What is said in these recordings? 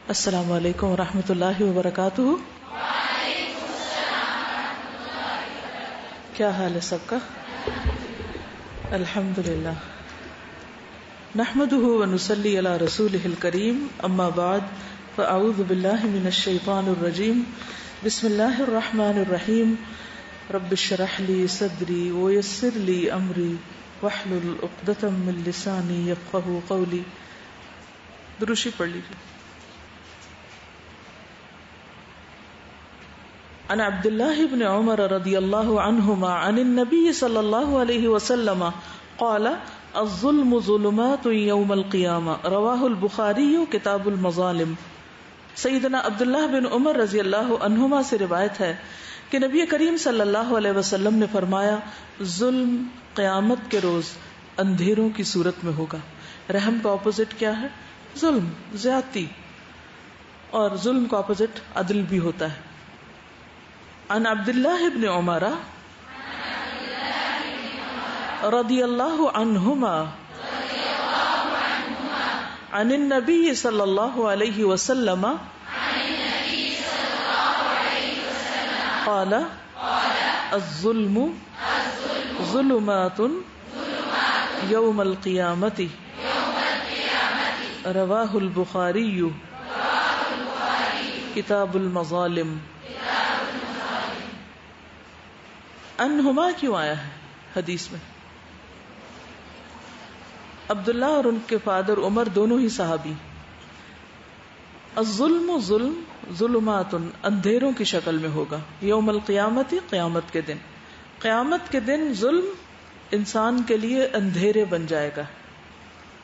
السلام علیکم ورحمۃ اللہ وبرکاتہ. کیا حال ہے سب کا؟ الحمد للہ. نحمده ونصلی علی رسولہ الکریم. اما بعد فاعوذ باللہ من الشیطان الرجیم. بسم اللہ الرحمن الرحیم. رب اشرح لی صدری ویسر لی امری واحلل عقدۃ من لسانی یفقہوا قولی. دروشی پڑھ لیجیے. عن عبد الله بن عمر رضی اللہ عنہما عن النبی صلی اللہ علیہ وسلم قال الظلم ظلمات یوم القیامہ. رواہ البخاری کتاب المظالم. سیدنا عبداللہ بن عمر رضی اللہ عنہما سے روایت ہے کہ نبی کریم صلی اللہ علیہ وسلم نے فرمایا ظلم قیامت کے روز اندھیروں کی صورت میں ہوگا. رحم کا اپوزٹ کیا ہے؟ ظلم، زیادتی. اور ظلم کا اپوزٹ عدل بھی ہوتا ہے. عن عبداللہ بن عمر رضی اللہ عنہما عن النبی صلی اللہ علیہ وسلم قال الظلم ظلمات یوم القیامت. رواہ البخاری کتاب المظالم. انہما کیوں آیا ہے حدیث میں؟ عبداللہ اور ان کے فادر عمر دونوں ہی صحابی. الظلم ظلم ظلمات اندھیروں کی شکل میں ہوگا. یوم القیامت قیامت کے دن. قیامت کے دن ظلم انسان کے لیے اندھیرے بن جائے گا.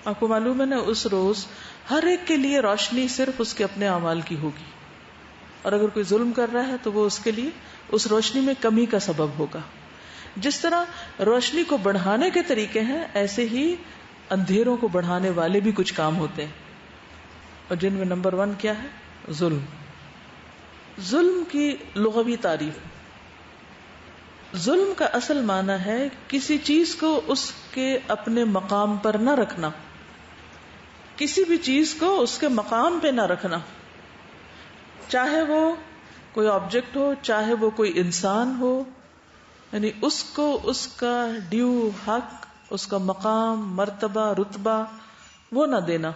آپ کو معلوم ہے نا، اس روز ہر ایک کے لیے روشنی صرف اس کے اپنے اعمال کی ہوگی، اور اگر کوئی ظلم کر رہا ہے تو وہ اس کے لیے اس روشنی میں کمی کا سبب ہوگا. جس طرح روشنی کو بڑھانے کے طریقے ہیں، ایسے ہی اندھیروں کو بڑھانے والے بھی کچھ کام ہوتے ہیں، اور جن میں نمبر 1 کیا ہے؟ ظلم. ظلم کی لغوی تعریف. ظلم کا اصل معنی ہے کسی چیز کو اس کے اپنے مقام پر نہ رکھنا، کسی بھی چیز کو اس کے مقام پہ نہ رکھنا، چاہے وہ کوئی آبجیکٹ ہو، چاہے وہ کوئی انسان ہو. یعنی اس کو اس کا ڈیو حق، اس کا مقام، مرتبہ، رتبہ وہ نہ دینا.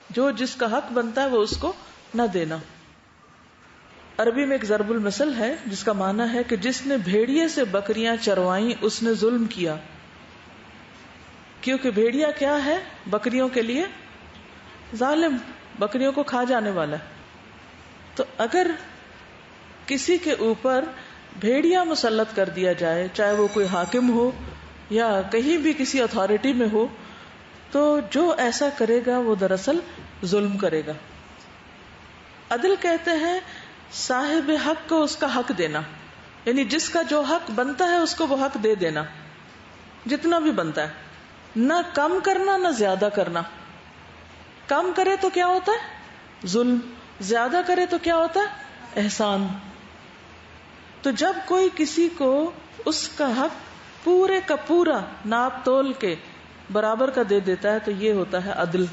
جو جس کا حق بنتا ہے وہ اس کو نہ دینا. عربی میں ایک ضرب المثل ہے جس کا معنی ہے کہ جس نے بھیڑیے سے بکریاں چروائیں اس نے ظلم کیا. کیونکہ بھیڑیا کیا ہے؟ بکریوں کے لیے ظالم، بکریوں کو کھا جانے والا ہے. تو اگر کسی کے اوپر بھیڑیا مسلط کر دیا جائے، چاہے وہ کوئی حاکم ہو یا کہیں بھی کسی اتھارٹی میں ہو، تو جو ایسا کرے گا وہ دراصل ظلم کرے گا. عدل کہتے ہیں صاحب حق کو اس کا حق دینا، یعنی جس کا جو حق بنتا ہے اس کو وہ حق دے دینا، جتنا بھی بنتا ہے، نہ کم کرنا نہ زیادہ کرنا. کم کرے تو کیا ہوتا ہے؟ ظلم. زیادہ کرے تو کیا ہوتا ہے؟ احسان. تو جب کوئی کسی کو اس کا حق پورے کا پورا ناپ تول کے برابر کا دے دیتا ہے تو یہ ہوتا ہے عدل.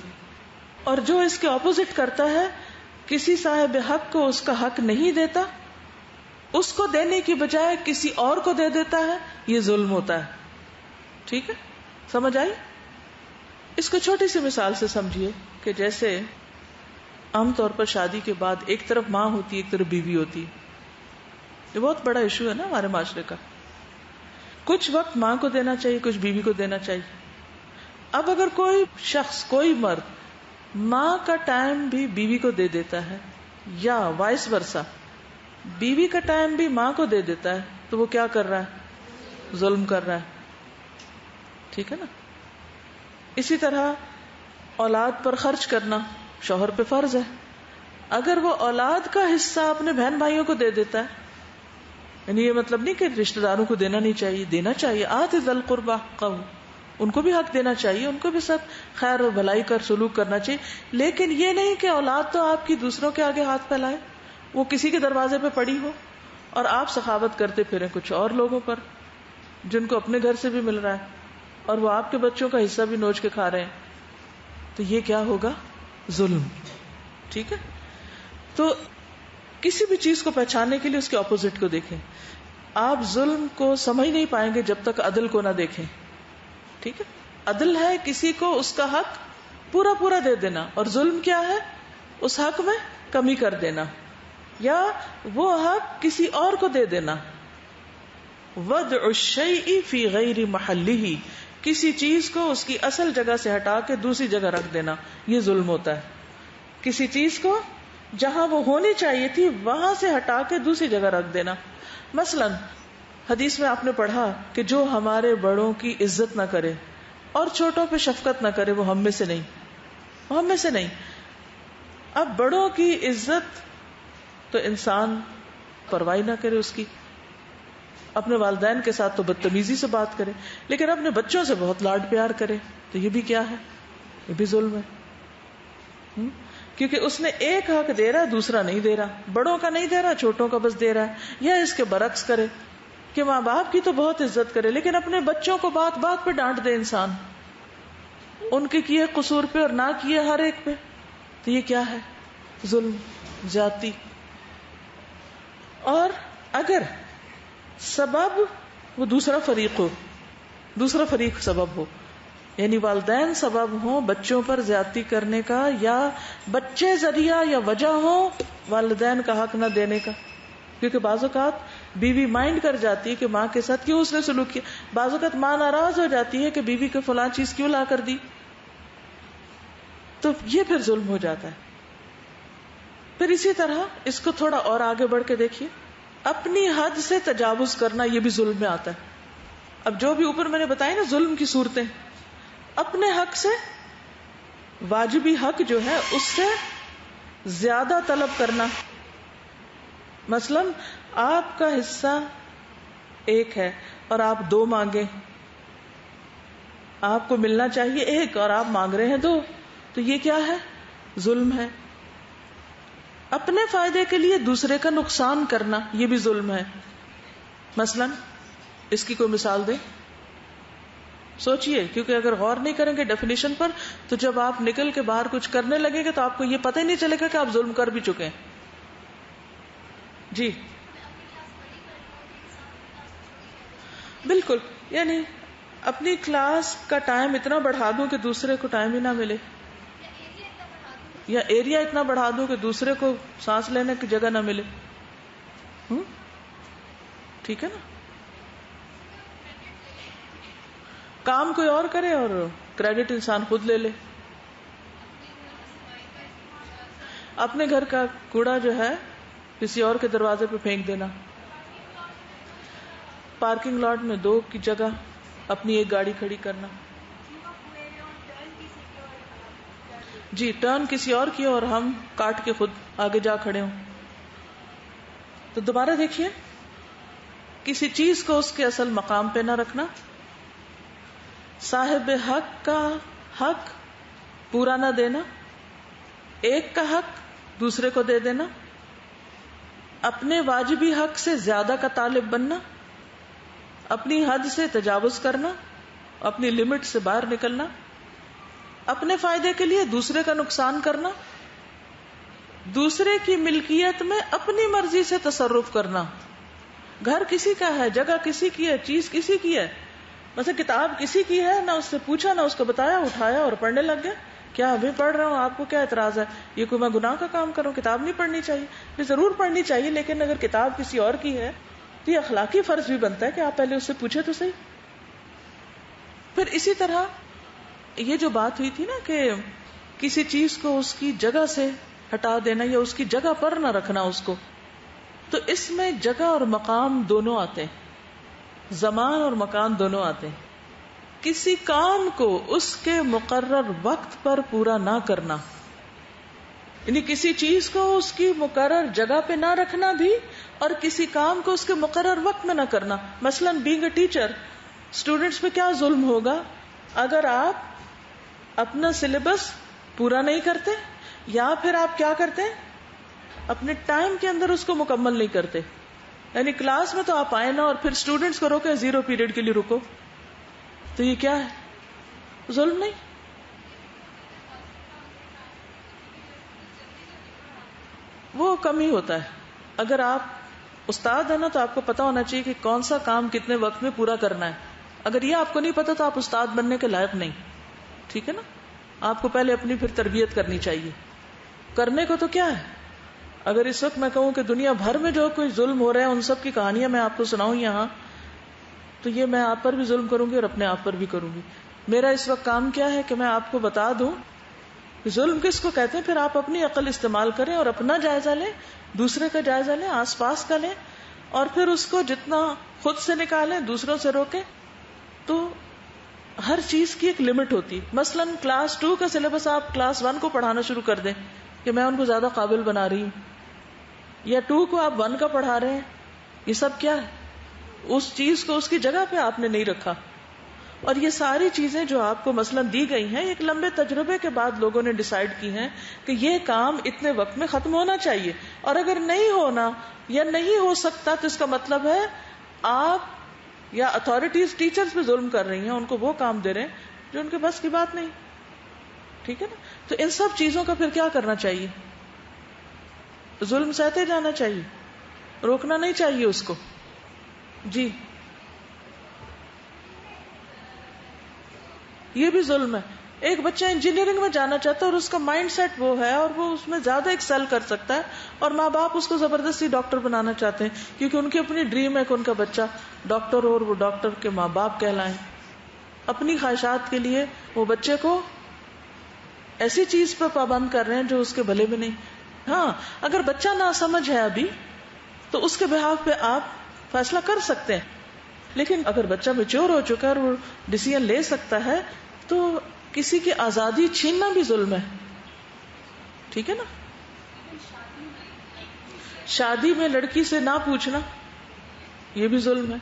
اور جو اس کے اپوزٹ کرتا ہے، کسی صاحب حق کو اس کا حق نہیں دیتا، اس کو دینے کی بجائے کسی اور کو دے دیتا ہے، یہ ظلم ہوتا ہے. ٹھیک ہے، سمجھ آئی؟ اس کو چھوٹی سی مثال سے سمجھیے کہ جیسے عام طور پر شادی کے بعد ایک طرف ماں ہوتی ہے، ایک طرف بیوی ہوتی ہے. یہ بہت بڑا ایشو ہے نا ہمارے معاشرے کا. کچھ وقت ماں کو دینا چاہیے، کچھ بیوی کو دینا چاہیے. اب اگر کوئی شخص، کوئی مرد ماں کا ٹائم بھی بیوی کو دے دیتا ہے، یا وائس ورسا بیوی کا ٹائم بھی ماں کو دے دیتا ہے، تو وہ کیا کر رہا ہے؟ ظلم کر رہا ہے. ٹھیک ہے نا؟ اسی طرح اولاد پر خرچ کرنا شوہر پہ فرض ہے. اگر وہ اولاد کا حصہ اپنے بہن بھائیوں کو دے دیتا ہے، یعنی یہ مطلب نہیں کہ رشتہ داروں کو دینا نہیں چاہیے، دینا چاہیے. آت ذی القربى حقہ، ان کو بھی حق دینا چاہیے، ان کو بھی ساتھ خیر اور بھلائی کا سلوک کرنا چاہیے. لیکن یہ نہیں کہ اولاد تو آپ کی دوسروں کے آگے ہاتھ پھیلائے، وہ کسی کے دروازے پہ پڑی ہو اور آپ سخاوت کرتے پھریں کچھ اور لوگوں پر جن کو اپنے گھر سے بھی مل رہا ہے، اور وہ آپ کے بچوں کا حصہ بھی نوچ کے کھا رہے ہیں. تو یہ کیا ہوگا؟ ظلم. ٹھیک ہے. تو کسی بھی چیز کو پہچاننے کے لیے اس کے اپوزٹ کو دیکھیں. آپ ظلم کو سمجھ نہیں پائیں گے جب تک عدل کو نہ دیکھیں. ٹھیک ہے. عدل ہے کسی کو اس کا حق پورا پورا دے دینا, اور ظلم کیا ہے؟ اس حق میں کمی کر دینا یا وہ حق کسی اور کو دے دینا. وضع الشیء فی غیر محلہ, کسی چیز کو اس کی اصل جگہ سے ہٹا کے دوسری جگہ رکھ دینا, یہ ظلم ہوتا ہے. کسی چیز کو جہاں وہ ہونی چاہیے تھی وہاں سے ہٹا کے دوسری جگہ رکھ دینا. مثلا حدیث میں آپ نے پڑھا کہ جو ہمارے بڑوں کی عزت نہ کرے اور چھوٹوں پہ شفقت نہ کرے وہ ہم میں سے نہیں, وہ ہم میں سے نہیں. اب بڑوں کی عزت تو انسان پرواہ نہ کرے اس کی, اپنے والدین کے ساتھ تو بدتمیزی سے بات کرے, لیکن اپنے بچوں سے بہت لاڈ پیار کرے, تو یہ بھی کیا ہے؟ یہ بھی ظلم ہے. کیونکہ اس نے ایک حق دے رہا ہے دوسرا نہیں دے رہا, بڑوں کا نہیں دے رہا چھوٹوں کا بس دے رہا ہے. یا اس کے برعکس کرے کہ ماں باپ کی تو بہت عزت کرے لیکن اپنے بچوں کو بات بات پہ ڈانٹ دے انسان, ان کے کیے قصور پہ اور نہ کیے ہر ایک پہ, تو یہ کیا ہے؟ ظلم, زیادتی. اور اگر سبب وہ دوسرا فریق ہو, دوسرا فریق سبب ہو, یعنی والدین سبب ہوں بچوں پر زیادتی کرنے کا, یا بچے ذریعہ یا وجہ ہو والدین کا حق نہ دینے کا, کیونکہ بعض اوقات بیوی مائنڈ کر جاتی ہے کہ ماں کے ساتھ کیوں اس نے سلوک کیا, بعض اوقات ماں ناراض ہو جاتی ہے کہ بیوی کو فلاں چیز کیوں لا کر دی, تو یہ پھر ظلم ہو جاتا ہے. پھر اسی طرح اس کو تھوڑا اور آگے بڑھ کے دیکھیے, اپنی حد سے تجاوز کرنا یہ بھی ظلم میں آتا ہے. اب جو بھی اوپر میں نے بتایا نا ظلم کی صورتیں, اپنے حق سے, واجبی حق جو ہے اس سے زیادہ طلب کرنا. مثلا آپ کا حصہ 1 ہے اور آپ 2 مانگے, آپ کو ملنا چاہیے 1 اور آپ مانگ رہے ہیں 2, تو یہ کیا ہے؟ ظلم ہے. اپنے فائدے کے لیے دوسرے کا نقصان کرنا یہ بھی ظلم ہے. مثلا اس کی کوئی مثال دیں, سوچئے, کیونکہ اگر غور نہیں کریں گے ڈیفینیشن پر تو جب آپ نکل کے باہر کچھ کرنے لگے گے تو آپ کو یہ پتہ ہی نہیں چلے گا کہ آپ ظلم کر بھی چکے ہیں. جی بالکل, یعنی اپنی کلاس کا ٹائم اتنا بڑھا دوں کہ دوسرے کو ٹائم ہی نہ ملے, یا ایریا اتنا بڑھا دوں کہ دوسرے کو سانس لینے کی جگہ نہ ملے. ٹھیک ہے نا, کام کوئی اور کرے اور کریڈٹ انسان خود لے لے. اپنے گھر کا کوڑا جو ہے کسی اور کے دروازے پہ پھینک دینا, پارکنگ لاٹ میں 2 کی جگہ اپنی 1 گاڑی کھڑی کرنا. جی, ٹرن کسی اور کی اور ہم کاٹ کے خود آگے جا کھڑے ہوں. تو دوبارہ دیکھیے, کسی چیز کو اس کے اصل مقام پہ نہ رکھنا, صاحب حق کا حق پورا نہ دینا, ایک کا حق دوسرے کو دے دینا, اپنے واجبی حق سے زیادہ کا طالب بننا, اپنی حد سے تجاوز کرنا, اپنی لمٹ سے باہر نکلنا, اپنے فائدے کے لیے دوسرے کا نقصان کرنا, دوسرے کی ملکیت میں اپنی مرضی سے تصرف کرنا. گھر کسی کا ہے, جگہ کسی کی ہے, چیز کسی کی ہے, مثلا کتاب کسی کی ہے, نہ اس سے پوچھا نہ اس کو بتایا, اٹھایا اور پڑھنے لگ گیا. کیا ابھی پڑھ رہا ہوں, آپ کو کیا اعتراض ہے؟ یہ کوئی میں گناہ کا کام کروں؟ کتاب نہیں پڑھنی چاہیے؟ یہ ضرور پڑھنی چاہیے, لیکن اگر کتاب کسی اور کی ہے تو یہ اخلاقی فرض بھی بنتا ہے کہ آپ پہلے اس سے پوچھے تو صحیح. پھر اسی طرح یہ جو بات ہوئی تھی نا کہ کسی چیز کو اس کی جگہ سے ہٹا دینا یا اس کی جگہ پر نہ رکھنا اس کو, تو اس میں جگہ اور مقام دونوں آتے ہیں, زمان اور مکان دونوں آتے ہیں. کسی کام کو اس کے مقرر وقت پر پورا نہ کرنا, یعنی کسی چیز کو اس کی مقرر جگہ پہ نہ رکھنا بھی, اور کسی کام کو اس کے مقرر وقت میں نہ کرنا. مثلا بینگ اے ٹیچر, اسٹوڈینٹس پہ کیا ظلم ہوگا اگر آپ اپنا سلیبس پورا نہیں کرتے, یا پھر آپ کیا کرتے ہیں اپنے ٹائم کے اندر اس کو مکمل نہیں کرتے. یعنی کلاس میں تو آپ آئے نا اور پھر اسٹوڈینٹس کو روکے 0 پیریڈ کے لیے رکو, تو یہ کیا ہے؟ ظلم نہیں؟ وہ کم ہی ہوتا ہے. اگر آپ استاد ہیں نا تو آپ کو پتا ہونا چاہیے کہ کون سا کام کتنے وقت میں پورا کرنا ہے. اگر یہ آپ کو نہیں پتا تو آپ استاد بننے کے لائق نہیں. ٹھیک ہے نا. آپ کو پہلے اپنی پھر تربیت کرنی چاہیے. کرنے کو تو کیا ہے. اگر اس وقت میں کہوں کہ دنیا بھر میں جو کوئی ظلم ہو رہا ہے ان سب کی کہانیاں میں آپ کو سناؤں یہاں, تو یہ میں آپ پر بھی ظلم کروں گی اور اپنے آپ پر بھی کروں گی. میرا اس وقت کام کیا ہے کہ میں آپ کو بتا دوں ظلم کس کو کہتے ہیں, پھر آپ اپنی عقل استعمال کریں اور اپنا جائزہ لیں, دوسرے کا جائزہ لیں, آس پاس کا لیں, اور پھر اس کو جتنا خود سے نکالیں دوسروں سے روکیں. تو ہر چیز کی ایک لمٹ ہوتی. مثلا کلاس 2 کا سلیبس آپ کلاس 1 کو پڑھانا شروع کر دیں کہ میں ان کو زیادہ قابل بنا رہی ہوں, یا 2 کو آپ 1 کا پڑھا رہے ہیں. یہ سب کیا ہے, اس چیز کو اس کی جگہ پہ آپ نے نہیں رکھا. اور یہ ساری چیزیں جو آپ کو مثلا دی گئی ہیں ایک لمبے تجربے کے بعد لوگوں نے ڈیسائیڈ کی ہیں کہ یہ کام اتنے وقت میں ختم ہونا چاہیے, اور اگر نہیں ہونا یا نہیں ہو سکتا تو اس کا مطلب ہے آپ یا اتھارٹیز ٹیچرز پہ ظلم کر رہی ہیں, ان کو وہ کام دے رہے ہیں جو ان کے بس کی بات نہیں. ٹھیک ہے نا. تو ان سب چیزوں کا پھر کیا کرنا چاہیے, ظلم سہتے جانا چاہیے, روکنا نہیں چاہیے اس کو. جی یہ بھی ظلم ہے. ایک بچہ انجینئرنگ میں جانا چاہتا ہے اور اس کا مائنڈ سیٹ وہ ہے اور وہ اس میں زیادہ ایکسل کر سکتا ہے, اور ماں باپ اس کو زبردستی ڈاکٹر بنانا چاہتے ہیں کیونکہ ان کی اپنی ڈریم ہے کہ ان کا بچہ ڈاکٹر ہو اور وہ ڈاکٹر کے ماں باپ کہلائیں. اپنی خواہشات کے لیے وہ بچے کو ایسی چیز پہ پابند کر رہے ہیں جو اس کے بھلے میں نہیں. ہاں اگر بچہ ناسمجھ ہے ابھی تو اس کے بہاف پہ آپ فیصلہ کر سکتے ہیں, لیکن اگر بچہ میچور ہو چکا ہے اور وہ ڈیسیژن لے سکتا ہے تو کسی کی آزادی چھیننا بھی ظلم ہے. ٹھیک ہے نا. شادی میں لڑکی سے نہ پوچھنا یہ بھی ظلم ہے.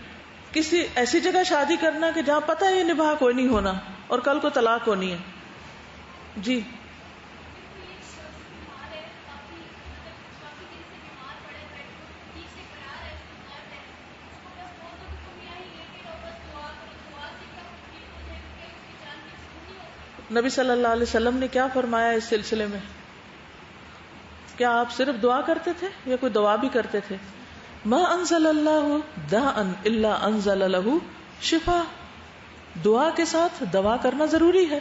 کسی ایسی جگہ شادی کرنا کہ جہاں پتہ ہے یہ نباہ کوئی نہیں ہونا اور کل کو طلاق ہونی ہے. جی نبی صلی اللہ علیہ وسلم نے کیا فرمایا اس سلسلے میں؟ کیا آپ صرف دعا کرتے تھے یا کوئی دعا بھی کرتے تھے؟ ما انزل اللہ داء الا انزل له شفاء. دعا کے ساتھ دوا کرنا ضروری ہے,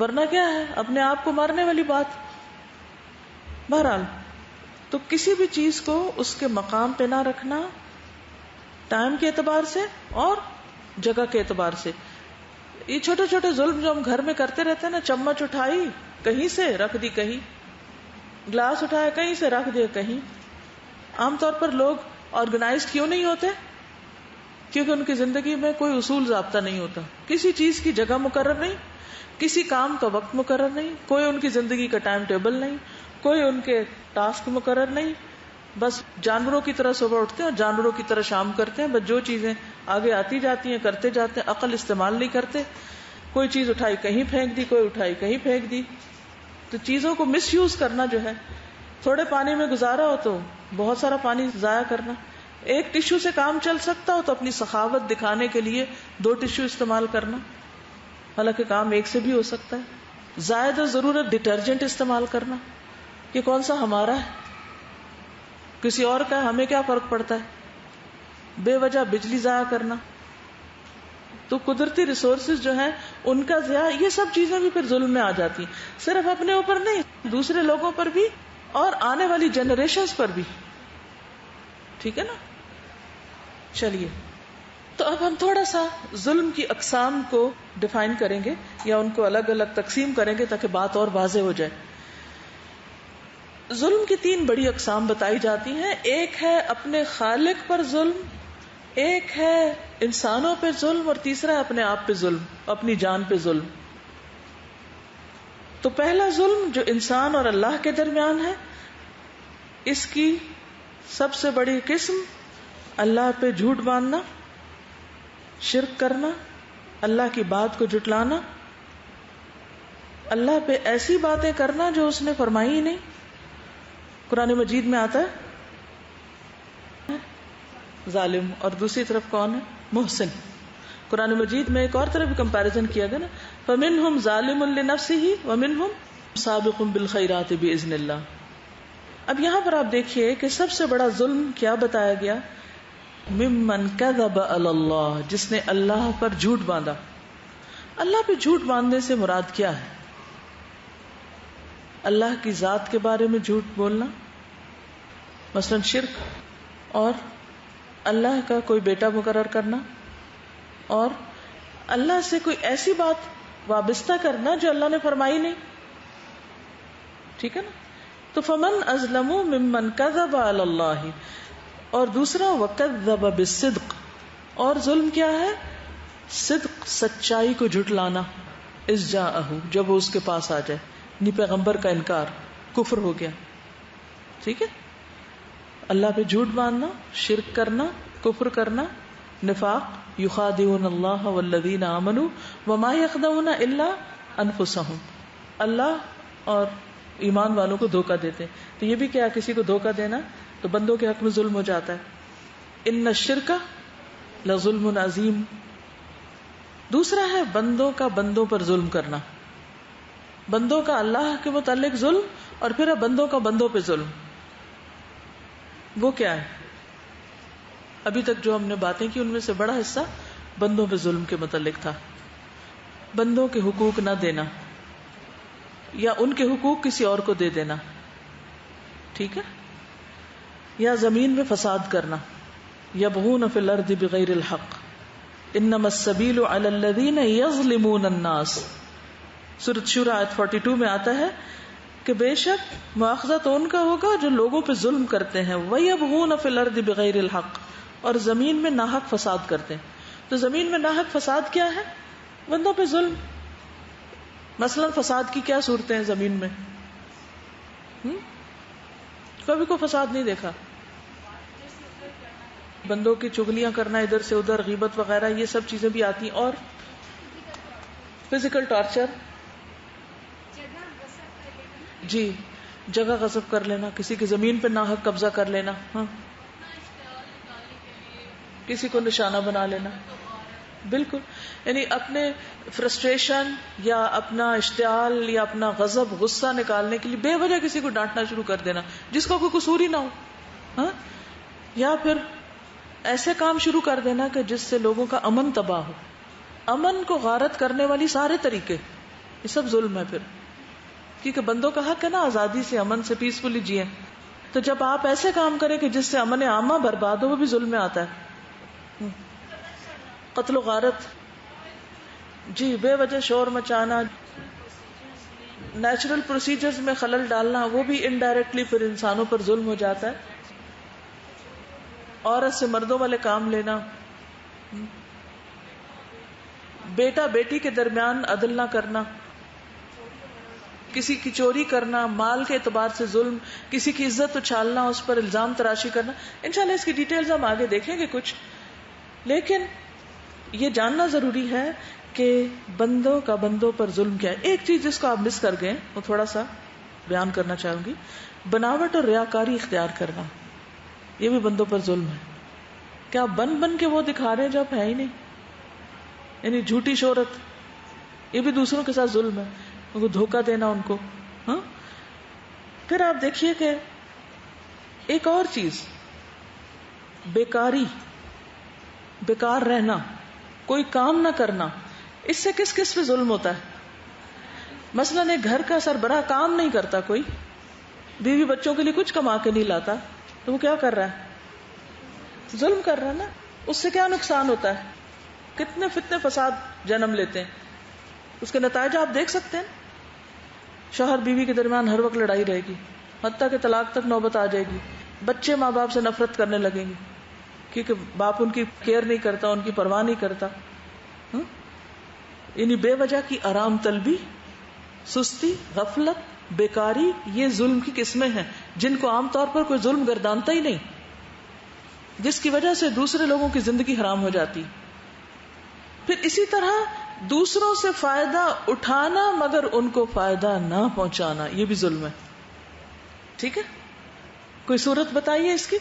ورنہ کیا ہے اپنے آپ کو مارنے والی بات. بہرحال تو کسی بھی چیز کو اس کے مقام پہ نہ رکھنا, ٹائم کے اعتبار سے اور جگہ کے اعتبار سے. یہ چھوٹے چھوٹے ظلم جو ہم گھر میں کرتے رہتے ہیں نا, چمچ اٹھائی کہیں سے رکھ دی کہیں, گلاس اٹھایا کہیں سے رکھ دیا کہیں. عام طور پر لوگ آرگنائزڈ کیوں نہیں ہوتے؟ کیونکہ ان کی زندگی میں کوئی اصول ضابطہ نہیں ہوتا, کسی چیز کی جگہ مقرر نہیں, کسی کام کا وقت مقرر نہیں, کوئی ان کی زندگی کا ٹائم ٹیبل نہیں, کوئی ان کے ٹاسک مقرر نہیں. بس جانوروں کی طرح صبح اٹھتے ہیں اور جانوروں کی طرح شام کرتے ہیں. بس جو چیزیں آگے آتی جاتی ہیں کرتے جاتے ہیں, عقل استعمال نہیں کرتے. کوئی چیز اٹھائی کہیں پھینک دی, کوئی اٹھائی کہیں پھینک دی. تو چیزوں کو مس یوز کرنا جو ہے, تھوڑے پانی میں گزارا ہو تو بہت سارا پانی ضائع کرنا. ایک ٹشو سے کام چل سکتا ہو تو اپنی سخاوت دکھانے کے لیے 2 ٹشو استعمال کرنا, حالانکہ کام ایک سے بھی ہو سکتا ہے. زائد ضرورت ڈٹرجنٹ استعمال کرنا, یہ کون سا ہمارا ہے کسی اور کا ہے, ہمیں کیا فرق پڑتا ہے. بے وجہ بجلی ضائع کرنا, تو قدرتی ریسورسز جو ہیں ان کا ضیاع, یہ سب چیزیں بھی پھر ظلم میں آ جاتی ہیں. صرف اپنے اوپر نہیں, دوسرے لوگوں پر بھی اور آنے والی جنریشنز پر بھی. ٹھیک ہے نا. چلیے تو اب ہم تھوڑا سا ظلم کی اقسام کو ڈیفائن کریں گے یا ان کو الگ الگ تقسیم کریں گے تاکہ بات اور واضح ہو جائے. ظلم کی 3 بڑی اقسام بتائی جاتی ہیں. ایک ہے اپنے خالق پر ظلم, ایک ہے انسانوں پہ ظلم, اور تیسرا ہے اپنے آپ پہ ظلم, اپنی جان پہ ظلم. تو پہلا ظلم جو انسان اور اللہ کے درمیان ہے, اس کی سب سے بڑی قسم اللہ پہ جھوٹ باندھنا, شرک کرنا, اللہ کی بات کو جھٹلانا, اللہ پہ ایسی باتیں کرنا جو اس نے فرمائی ہی نہیں. قرآن مجید میں آتا ہے ظالم, اور دوسری طرف کون ہے؟ محسن. قرآن مجید میں ایک اور طرف کمپیریزن کیا گیا نا, فَمِنْهُمْ ظَالِمٌ لِنَفْسِهِ وَمِنْهُمْ سَابِقٌ بِالْخَيْرَاتِ بِإِذْنِ اللَّهِ. اب یہاں پر آپ دیکھیے کہ سب سے بڑا ظلم کیا بتایا گیا؟ ممن کذب علی اللہ، جس نے اللہ پر جھوٹ باندھا. اللہ پہ جھوٹ باندھنے سے مراد کیا ہے؟ اللہ کی ذات کے بارے میں جھوٹ بولنا، مثلا شرک، اور اللہ کا کوئی بیٹا مقرر کرنا، اور اللہ سے کوئی ایسی بات وابستہ کرنا جو اللہ نے فرمائی نہیں. ٹھیک ہے نا؟ تو فمن ازلم ممن کذب علی اللہ، اور دوسرا وکذب بالصدق، اور ظلم کیا ہے؟ صدق، سچائی کو جھٹلانا، اذ جاءہ، جب وہ اس کے پاس آ جائے، یعنی پیغمبر کا انکار، کفر ہو گیا. ٹھیک ہے؟ اللہ پہ جھوٹ باندھنا، شرک کرنا، کفر کرنا، نفاق، یخادعون اللہ والذین آمنوا وما یخدعون الا انفسہم، اللہ اور ایمان والوں کو دھوکہ دیتے ہیں. تو یہ بھی کیا، کسی کو دھوکہ دینا تو بندوں کے حق میں ظلم ہو جاتا ہے. ان الشرک لظلم عظیم. دوسرا ہے بندوں کا بندوں پر ظلم کرنا، بندوں کا اللہ کے متعلق ظلم، اور پھر بندوں کا بندوں پہ ظلم. وہ کیا ہے؟ ابھی تک جو ہم نے باتیں کی ان میں سے بڑا حصہ بندوں پہ ظلم کے متعلق تھا. بندوں کے حقوق نہ دینا، یا ان کے حقوق کسی اور کو دے دینا. ٹھیک ہے؟ یا زمین میں فساد کرنا، یبغون فی الارض بغیر الحق انما السبیل علی الذین یظلمون الناس. سورۃ شورى آیت 42 میں آتا ہے کہ بے شک مواخذہ تو ان کا ہوگا جو لوگوں پہ ظلم کرتے ہیں. وَيَبْغُونَ فِي الْأَرْضِ بِغَيْرِ الْحَقِّ، اور زمین میں ناحق فساد کرتے ہیں. تو زمین میں ناحق فساد کیا ہے؟ بندوں پہ ظلم. مثلا فساد کی کیا صورتیں ہیں زمین میں؟ کبھی کو فساد نہیں دیکھا؟ بندوں کی چغلیاں کرنا ادھر سے ادھر، غیبت وغیرہ، یہ سب چیزیں بھی آتی ہیں. اور فزیکل ٹارچر، جی، جگہ غصب کر لینا، کسی کی زمین پہ ناحق قبضہ کر لینا، ہاں، کسی کو نشانہ بنا لینا. بالکل، یعنی اپنے فرسٹریشن یا اپنا اشتعال یا اپنا غضب، غصہ نکالنے کے لیے بے وجہ کسی کو ڈانٹنا شروع کر دینا جس کا کوئی قصور ہی نہ ہو، ہاں، یا پھر ایسے کام شروع کر دینا کہ جس سے لوگوں کا امن تباہ ہو. امن کو غارت کرنے والی سارے طریقے، یہ سب ظلم ہے. پھر کیونکہ بندوں کا حق ہے نا آزادی سے، امن سے، پیسفلی جیئیں. تو جب آپ ایسے کام کریں کہ جس سے امن عامہ برباد ہو، وہ بھی ظلم میں آتا ہے. قتل و غارت، جی، بے وجہ شور مچانا، نیچرل پروسیجرز میں خلل ڈالنا، وہ بھی انڈائریکٹلی پھر انسانوں پر ظلم ہو جاتا ہے. عورت سے مردوں والے کام لینا، بیٹا بیٹی کے درمیان عدل نہ کرنا، کسی کی چوری کرنا، مال کے اعتبار سے ظلم، کسی کی عزت اچھالنا، اس پر الزام تراشی کرنا. انشاءاللہ اس کی ڈیٹیلز ہم آگے دیکھیں گے کچھ. لیکن یہ جاننا ضروری ہے کہ بندوں کا بندوں پر ظلم کیا ہے. ایک چیز جس کو آپ مس کر گئے وہ تھوڑا سا بیان کرنا چاہوں گی، بناوٹ اور ریاکاری اختیار کرنا. یہ بھی بندوں پر ظلم ہے. کیا بن بن کے وہ دکھا رہے ہیں جو ہے ہی نہیں، یعنی جھوٹی شہرت، یہ بھی دوسروں کے ساتھ ظلم ہے، ان کو دھوکہ دینا ان کو. ہاں، پھر آپ دیکھیے کہ ایک اور چیز، بیکاری، بیکار رہنا، کوئی کام نہ کرنا. اس سے کس کس پہ ظلم ہوتا ہے؟ مثلا ایک گھر کا سربراہ کام نہیں کرتا، کوئی بیوی بچوں کے لیے کچھ کما کے نہیں لاتا، تو وہ کیا کر رہا ہے؟ ظلم کر رہا ہے نا. اس سے کیا نقصان ہوتا ہے؟ کتنے فتنے فساد جنم لیتے ہیں. اس کے نتائج آپ دیکھ سکتے ہیں. شوہر بیوی کے درمیان ہر وقت لڑائی رہے گی، حتیٰ کہ طلاق تک نوبت آ جائے گی. بچے ماں باپ سے نفرت کرنے لگیں گے کیونکہ باپ ان کی کیئر نہیں کرتا، ان کی پرواہ نہیں کرتا. یعنی بے وجہ کی آرام طلبی، سستی، غفلت، بیکاری، یہ ظلم کی قسمیں ہیں جن کو عام طور پر کوئی ظلم گردانتا ہی نہیں، جس کی وجہ سے دوسرے لوگوں کی زندگی حرام ہو جاتی. پھر اسی طرح دوسروں سے فائدہ اٹھانا مگر ان کو فائدہ نہ پہنچانا، یہ بھی ظلم ہے. ٹھیک ہے؟ کوئی صورت بتائیے اس کی،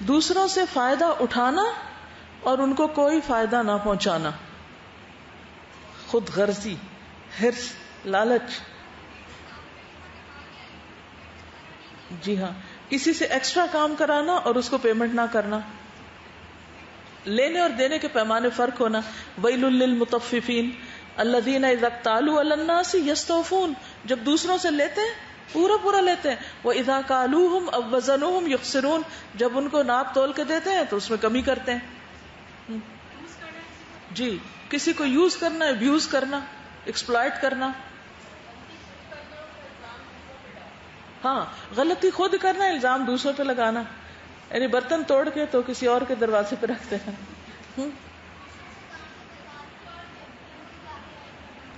دوسروں سے فائدہ اٹھانا اور ان کو کوئی فائدہ نہ پہنچانا. خود غرضی، حرص، لالچ. جی ہاں، کسی سے ایکسٹرا کام کرانا اور اس کو پیمنٹ نہ کرنا، لینے اور دینے کے پیمانے فرق ہونا. ویل للمطففین الذین اذا اکتالوا علی الناس یستوفون، جب دوسروں سے لیتے ہیں پورا پورا لیتے ہیں. وَإِذَا كَالُوهُمْ أَوْ وَزَنُوهُمْ يُخْسِرُونَ، جب ان کو ناپ تول کے دیتے ہیں تو اس میں کمی کرتے ہیں. جی، کسی کو یوز کرنا، ابیوز کرنا، ایکسپلائٹ کرنا. ہاں، غلطی خود کرنا، الزام دوسروں پہ لگانا. یعنی برتن توڑ کے تو کسی اور کے دروازے پہ رکھتے ہیں.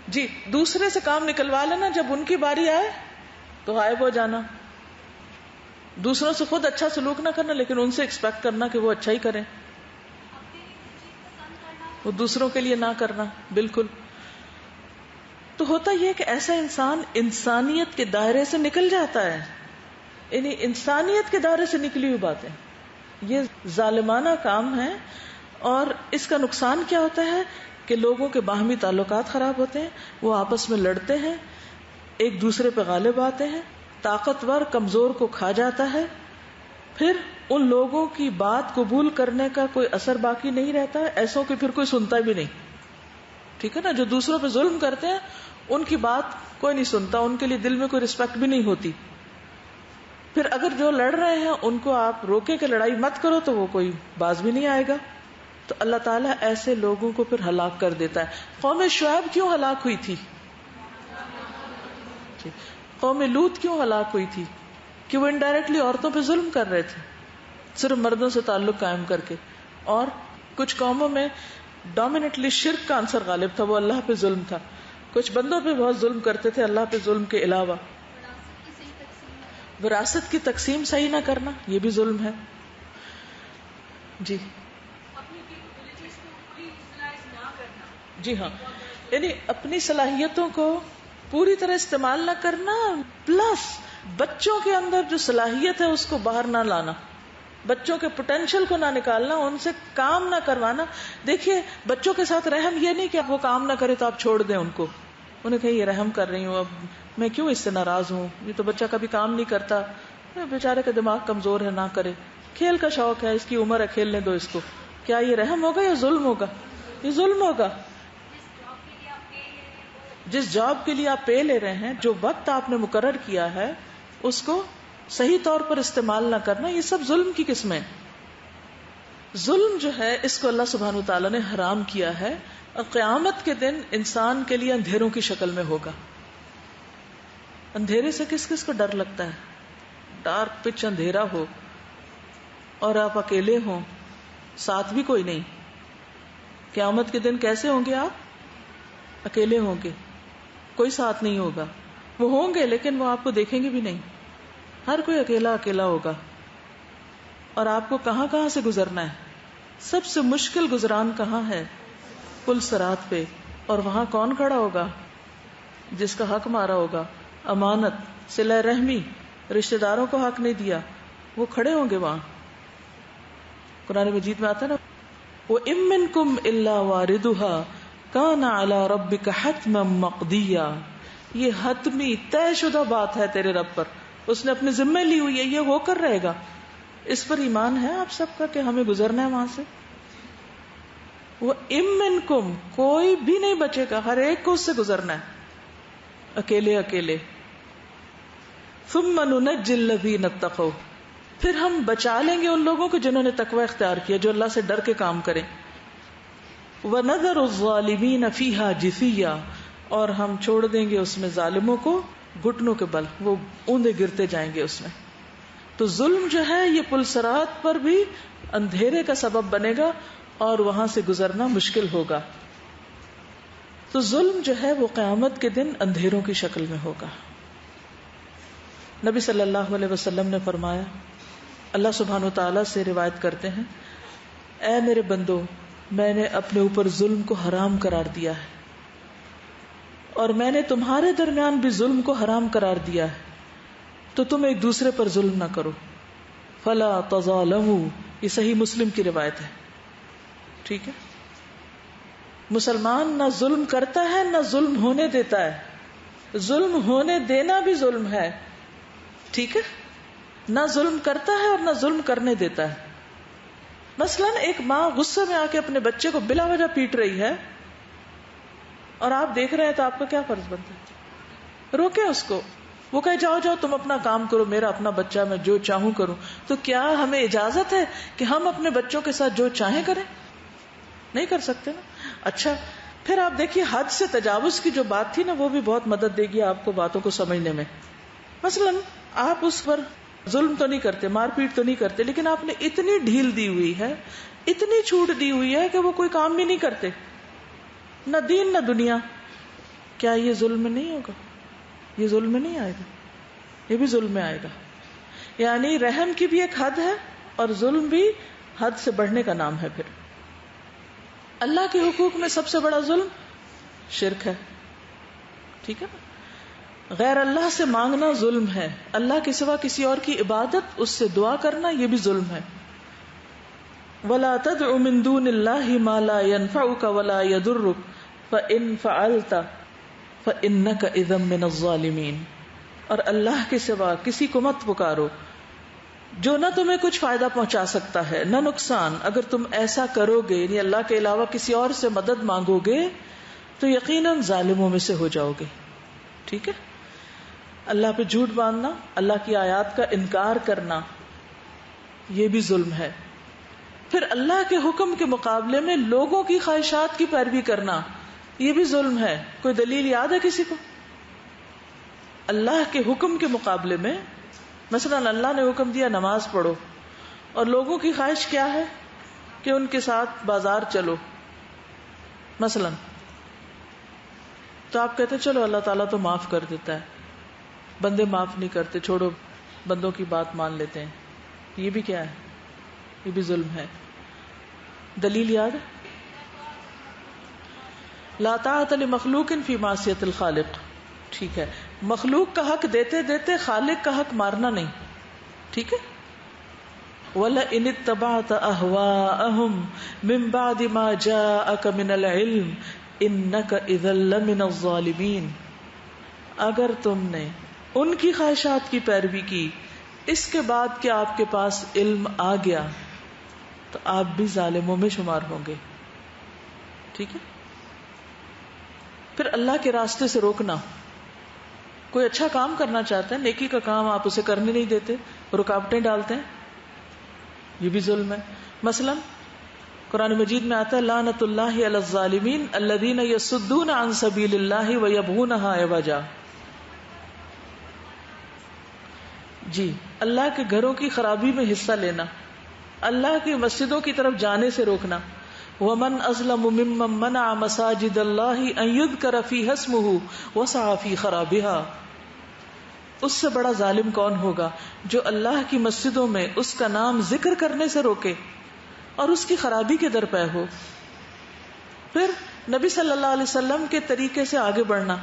جی، دوسرے سے کام نکلوا لینا، جب ان کی باری آئے تو غائب ہو جانا. دوسروں سے خود اچھا سلوک نہ کرنا، لیکن ان سے ایکسپیکٹ کرنا کہ وہ اچھا ہی کریں، وہ دوسروں کے لیے نہ کرنا. بالکل. تو ہوتا یہ کہ ایسا انسان انسانیت کے دائرے سے نکل جاتا ہے. یعنی انسانیت کے دائرے سے نکلی ہوئی باتیں یہ ظالمانہ کام ہے. اور اس کا نقصان کیا ہوتا ہے کہ لوگوں کے باہمی تعلقات خراب ہوتے ہیں، وہ آپس میں لڑتے ہیں، ایک دوسرے پہ غالب آتے ہیں، طاقتور کمزور کو کھا جاتا ہے، پھر ان لوگوں کی بات قبول کرنے کا کوئی اثر باقی نہیں رہتا ہے. ایسوں کی پھر کوئی سنتا بھی نہیں. ٹھیک ہے نا، جو دوسروں پہ ظلم کرتے ہیں ان کی بات کوئی نہیں سنتا، ان کے لیے دل میں کوئی رسپیکٹ بھی نہیں ہوتی. پھر اگر جو لڑ رہے ہیں ان کو آپ روکے کہ لڑائی مت کرو تو وہ کوئی باز بھی نہیں آئے گا. تو اللہ تعالیٰ ایسے لوگوں کو پھر ہلاک کر دیتا ہے. قوم شعیب کیوں ہلاک ہوئی تھی؟ قوم لوط کیوں ہلاک ہوئی تھی؟ کہ وہ انڈائریکٹلی عورتوں پہ ظلم کر رہے تھے، صرف مردوں سے تعلق قائم کر کے. اور کچھ قوموں میں ڈومینیٹلی شرک کا عنصر غالب تھا، وہ اللہ پہ ظلم تھا. کچھ بندوں پہ بہت ظلم کرتے تھے اللہ پہ ظلم کے علاوہ. وراثت کی تقسیم صحیح نہ کرنا یہ بھی ظلم ہے. جی جی ہاں، یعنی اپنی صلاحیتوں کو پوری طرح استعمال نہ کرنا، پلس بچوں کے اندر جو صلاحیت ہے اس کو باہر نہ لانا، بچوں کے پوٹینشیل کو نہ نکالنا، ان سے کام نہ کروانا. دیکھیے بچوں کے ساتھ رحم یہ نہیں کہ وہ کام نہ کرے تو آپ چھوڑ دیں ان کو، انہیں کہیں یہ رحم کر رہی ہوں، اب میں کیوں اس سے ناراض ہوں، یہ تو بچہ کبھی کام نہیں کرتا، بیچارے کا دماغ کمزور ہے، نہ کرے، کھیل کا شوق ہے، اس کی عمر ہے، کھیلنے دو اس کو. کیا یہ رحم ہوگا یا ظلم ہوگا؟ یہ ظلم ہوگا. جس جاب کے لیے آپ پے لے رہے ہیں، جو وقت آپ نے مقرر کیا ہے، اس کو صحیح طور پر استعمال نہ کرنا، یہ سب ظلم کی قسمیں. ظلم جو ہے اس کو اللہ سبحانہ وتعالیٰ نے حرام کیا ہے، اور قیامت کے دن انسان کے لیے اندھیروں کی شکل میں ہوگا. اندھیرے سے کس کس کو ڈر لگتا ہے؟ ڈارک پچ اندھیرا ہو اور آپ اکیلے ہوں، ساتھ بھی کوئی نہیں. قیامت کے دن کیسے ہوں گے آپ؟ اکیلے ہوں گے، کوئی ساتھ نہیں ہوگا. وہ ہوں گے لیکن وہ آپ کو دیکھیں گے بھی نہیں، ہر کوئی اکیلا اکیلا ہوگا. اور آپ کو کہاں کہاں سے گزرنا ہے؟ سب سے مشکل گزران کہاں ہے؟ پل صراط پہ. اور وہاں کون کھڑا ہوگا؟ جس کا حق مارا ہوگا، امانت، صلہ رحمی، رشتہ داروں کو حق نہیں دیا، وہ کھڑے ہوں گے وہاں. قرآن مجید میں آتا ہے نا، وَإِن مِّنكُمْ إِلَّا وَارِدُهَا كَانَ عَلَى رَبِّكَ حَتْمًا مَّقْضِيًّا. یہ حتمی طے شدہ بات ہے تیرے رب پر، اس نے اپنے ذمہ لی ہوئی ہے، یہ ہو کر رہے گا. اس پر ایمان ہے آپ سب کا کہ ہمیں گزرنا ہے وہاں سے. وَإِن مِّنكُمْ، کوئی بھی نہیں بچے گا، ہر ایک کو اس سے گزرنا ہے، اکیلے اکیلے. ثُمَّ نُنَجِّي الَّذِينَ اتَّقَوْا، پھر ہم بچا لیں گے ان لوگوں کو جنہوں نے تقوی اختیار کیا، جو اللہ سے ڈر کے کام کریں. وَنَذَرُ الظَّالِمِينَ فِيهَا جِثِيًّا، اور ہم چھوڑ دیں گے اس میں ظالموں کو گھٹنوں کے بل، وہ اوندے گرتے جائیں گے اس میں. تو ظلم جو ہے یہ پل صراط پر بھی اندھیرے کا سبب بنے گا اور وہاں سے گزرنا مشکل ہوگا. تو ظلم جو ہے وہ قیامت کے دن اندھیروں کی شکل میں ہوگا. نبی صلی اللہ علیہ وسلم نے فرمایا، اللہ سبحانہ وتعالیٰ سے روایت کرتے ہیں، اے میرے بندو، میں نے اپنے اوپر ظلم کو حرام قرار دیا ہے، اور میں نے تمہارے درمیان بھی ظلم کو حرام قرار دیا ہے، تو تم ایک دوسرے پر ظلم نہ کرو. فلا تظالموا، یہ صحیح مسلم کی روایت ہے. ٹھیک ہے، مسلمان نہ ظلم کرتا ہے نہ ظلم ہونے دیتا ہے. ظلم ہونے دینا بھی ظلم ہے. ٹھیک ہے، نہ ظلم کرتا ہے اور نہ ظلم کرنے دیتا ہے. مثلاً ایک ماں غصے میں آ کے اپنے بچے کو بلا وجہ پیٹ رہی ہے اور آپ دیکھ رہے ہیں تو آپ کا کیا فرض بنتا ہے؟ روکیں اس کو. وہ کہے جاؤ جاؤ تم اپنا کام کرو، میرا اپنا بچہ، میں جو چاہوں کروں. تو کیا ہمیں اجازت ہے کہ ہم اپنے بچوں کے ساتھ جو چاہیں کریں؟ نہیں کر سکتے نا. اچھا پھر آپ دیکھیے حد سے تجاوز کی جو بات تھی نا، وہ بھی بہت مدد دے گی آپ کو باتوں کو سمجھنے میں. مثلاً آپ اس پر ظلم تو نہیں کرتے، مار پیٹ تو نہیں کرتے، لیکن آپ نے اتنی ڈھیل دی ہوئی ہے، اتنی چھوٹ دی ہوئی ہے کہ وہ کوئی کام بھی نہیں کرتے، نہ دین نہ دنیا. کیا یہ ظلم میں نہیں ہوگا؟ یہ ظلم میں نہیں آئے گا؟ یہ بھی ظلم میں آئے گا. یعنی رحم کی بھی ایک حد ہے اور ظلم بھی حد سے بڑھنے کا نام ہے. پھر اللہ کے حقوق میں سب سے بڑا ظلم شرک ہے. ٹھیک ہے نا؟ غیر اللہ سے مانگنا ظلم ہے. اللہ کے سوا کسی اور کی عبادت، اس سے دعا کرنا، یہ بھی ظلم ہے. وَلَا تَدْعُ مِن دُونِ اللَّهِ مَا لَا يَنفَعُكَ وَلَا يَضُرُّكَ فَإِن فَعَلْتَ فَإِنَّكَ إِذًا مِنَ الظَّالِمِينَ. اور اللہ کے سوا کسی کو مت پکارو جو نہ تمہیں کچھ فائدہ پہنچا سکتا ہے نہ نقصان. اگر تم ایسا کرو گے، یعنی اللہ کے علاوہ کسی اور سے مدد مانگو گے، تو یقیناً ظالموں میں سے ہو جاؤ گے. ٹھیک ہے؟ اللہ پہ جھوٹ باندھنا، اللہ کی آیات کا انکار کرنا، یہ بھی ظلم ہے. پھر اللہ کے حکم کے مقابلے میں لوگوں کی خواہشات کی پیروی کرنا، یہ بھی ظلم ہے. کوئی دلیل یاد ہے کسی کو؟ اللہ کے حکم کے مقابلے میں، مثلا اللہ نے حکم دیا نماز پڑھو، اور لوگوں کی خواہش کیا ہے کہ ان کے ساتھ بازار چلو مثلا، تو آپ کہتے چلو اللہ تعالیٰ تو معاف کر دیتا ہے، بندے معاف نہیں کرتے، چھوڑو بندوں کی بات مان لیتے ہیں. یہ بھی کیا ہے؟ یہ بھی ظلم ہے. دلیل یاد ہے؟ لا طاعۃ لمخلوق فی معصیۃ الخالق. ٹھیک ہے، مخلوق کا حق دیتے دیتے خالق کا حق مارنا نہیں. ٹھیک ہے. وَلَئِنِ اتَّبَعْتَ أَهْوَاءَهُمْ مِن بَعْدِ مَا جَاءَكَ مِنَ الْعِلْمِ إِنَّكَ إِذًا لَّمِنَ الظَّالِمِينَ. اگر تم نے ان کی خواہشات کی پیروی کی اس کے بعد کہ آپ کے پاس علم آ گیا، تو آپ بھی ظالموں میں شمار ہوں گے. ٹھیک ہے. پھر اللہ کے راستے سے روکنا. کوئی اچھا کام کرنا چاہتا ہے، نیکی کا کام، آپ اسے کرنے نہیں دیتے، رکاوٹیں ڈالتے ہیں، یہ بھی ظلم ہے. مثلا قرآن مجید میں آتا ہے لعنت اللہ علی الظالمین الذین یصدون عن سبیل اللہ ویبغونها عوجا. جی، اللہ کے گھروں کی خرابی میں حصہ لینا، اللہ کی مسجدوں کی طرف جانے سے روکنا. ومن اظلم ممن منع مساجد اللہ ان یذکر فیہا اسمہ وسعی فی خرابها. اس سے بڑا ظالم کون ہوگا جو اللہ کی مسجدوں میں اس کا نام ذکر کرنے سے روکے اور اس کی خرابی کے درپے ہو. پھر نبی صلی اللہ علیہ وسلم کے طریقے سے آگے بڑھنا،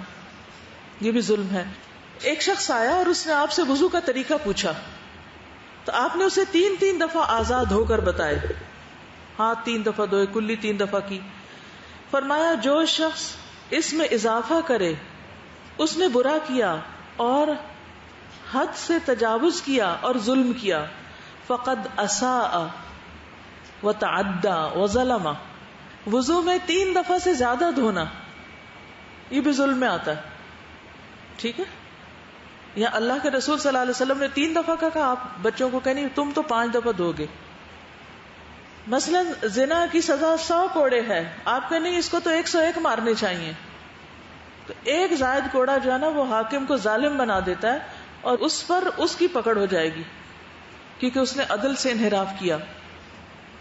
یہ بھی ظلم ہے. ایک شخص آیا اور اس نے آپ سے وضو کا طریقہ پوچھا، تو آپ نے اسے 3 دفعہ آزاد ہو کر بتائے. ہاتھ 3 دفعہ دھوئے، کلی 3 دفعہ کی. فرمایا جو شخص اس میں اضافہ کرے اس نے برا کیا اور حد سے تجاوز کیا اور ظلم کیا. فقد اساء وتعدى وظلم. وضو میں 3 دفعہ سے زیادہ دھونا، یہ بھی ظلم میں آتا ہے. ٹھیک ہے. یا اللہ کے رسول صلی اللہ علیہ وسلم نے 3 دفعہ کا کہا، آپ بچوں کو کہنی تم تو 5 دفعہ دھو گے. مثلا زنا کی سزا 100 کوڑے ہے، آپ کہنے اس کو تو 101 مارنے چاہیے. تو ایک زائد کوڑا جو ہے نا، وہ حاکم کو ظالم بنا دیتا ہے اور اس پر اس کی پکڑ ہو جائے گی کیونکہ اس نے عدل سے انحراف کیا.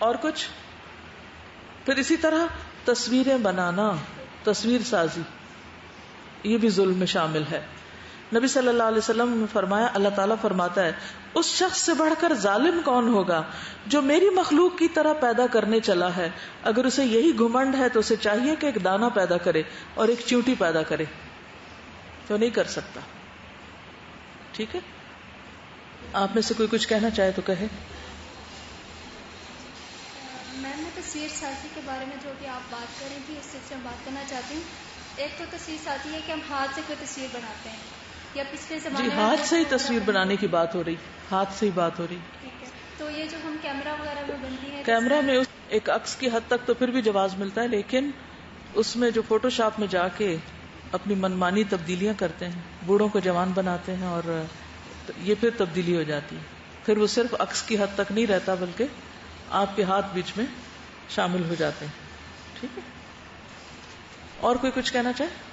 اور کچھ پھر اسی طرح تصویریں بنانا، تصویر سازی، یہ بھی ظلم میں شامل ہے. نبی صلی اللہ علیہ وسلم نے فرمایا، اللہ تعالیٰ فرماتا ہے اس شخص سے بڑھ کر ظالم کون ہوگا جو میری مخلوق کی طرح پیدا کرنے چلا ہے. اگر اسے یہی گھمنڈ ہے تو اسے چاہیے کہ ایک دانہ پیدا کرے اور ایک چیونٹی پیدا کرے، تو نہیں کر سکتا. ٹھیک ہے. آپ میں سے کوئی کچھ کہنا چاہے تو کہے. میں تصویر سازی کے بارے میں جو کہ آپ بات کر رہی تھی اس سے بات کرنا چاہتی ہوں. ایک تو تصویر سازی ہے کہ ہم ہاتھ سے کوئی تصویر بناتے ہیں، یا پچھلے جی زمانے میں ہاتھ سے ہی وہ تصویر بنانے کی بات ہو رہی، ہاتھ سے ہی بات ہو رہی. ٹھیک ہے. تو یہ جو ہم کیمرہ وغیرہ میں بنتی ہے کیمرہ میں ایک عکس کی حد تک تو پھر بھی جواز ملتا ہے، لیکن اس میں جو فوٹو شاپ میں جا کے اپنی منمانی تبدیلیاں کرتے ہیں، بوڑھوں کو جوان بناتے ہیں، اور یہ پھر تبدیلی ہو جاتی ہے. پھر وہ صرف عکس کی حد تک نہیں رہتا بلکہ آپ کے ہاتھ بیچ میں شامل ہو جاتے ہیں. ٹھیک ہے. اور کوئی کچھ کہنا چاہے؟